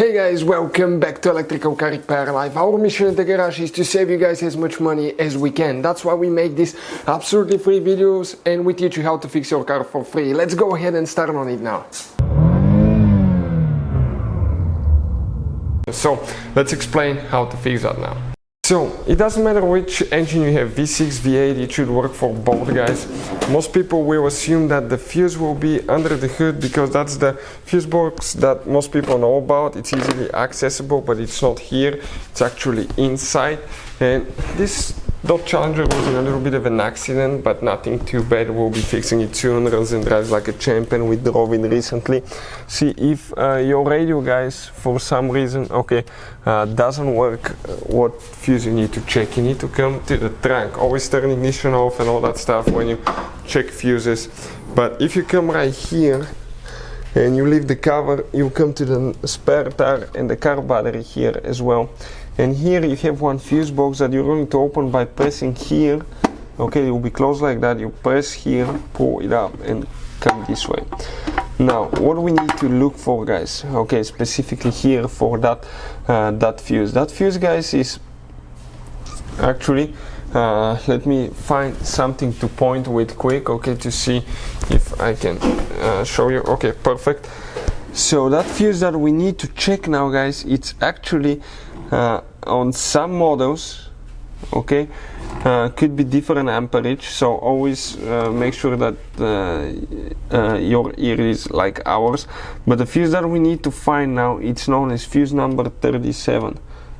Hey guys, welcome back to Electrical Car Repair Live. Our mission in the garage is to save you guys as much money as we can. That's why we make these absolutely free videos and we teach you how to fix your car for free. Let's go ahead and start on it now. So let's explain how to fix that now. So it doesn't matter which engine you have, V6, V8, it should work for both, guys. Most people will assume that the fuse will be under the hood because that's the fuse box that most people know about. It's easily accessible, but it's not here. It's actually inside. And this Dodge Challenger was in a little bit of an accident, but nothing too bad. We'll be fixing it soon. Runs and drives like a champion. We drove in recently. See if your radio, guys, for some reason, doesn't work. What fuse you need to check? You need to come to the trunk. Always turn ignition off and all that stuff when you check fuses. But if you come right here and you leave the cover, you come to the spare tire and the car battery here as well. And here you have one fuse box that you're going to open by pressing here. Okay, it will be closed like that. You press here, pull it up and come this way. Now what we need to look for, guys, okay, specifically here for that that fuse, guys, is actually let me find something to point with quick, okay, to see if I can show you. Okay, perfect. So that fuse that we need to check now, guys, it's actually on some models, okay, could be different amperage, so always make sure that your ear is like ours. But the fuse that we need to find now, it's known as fuse number 37.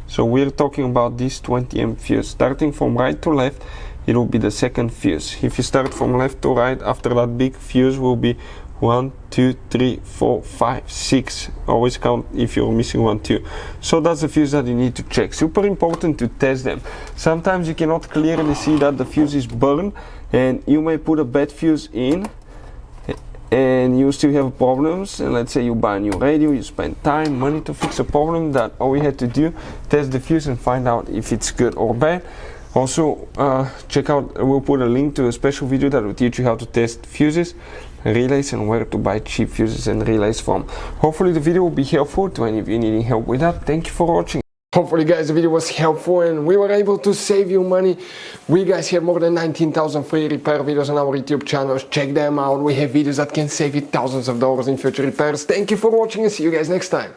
So we're talking about this 20 amp fuse. Starting from right to left, it will be the second fuse. If you start from left to right, after that big fuse will be 1, 2, 3, 4, 5, 6. Always count if you're missing 1, 2. So that's the fuse that you need to check. Super important to test them. Sometimes you cannot clearly see that the fuse is burned and you may put a bad fuse in and you still have problems. And let's say you buy a new radio, you spend time, money to fix a problem that all we had to do, test the fuse and find out if it's good or bad. Also check out, we'll put a link to a special video that will teach you how to test fuses, relays, and where to buy cheap fuses and relays from. Hopefully the video will be helpful to any of you needing help with that. Thank you for watching. Hopefully, guys, the video was helpful and we were able to save you money. We guys have more than 19,000 free repair videos on our YouTube channels. Check them out. We have videos that can save you thousands of dollars in future repairs. Thank you for watching and see you guys next time.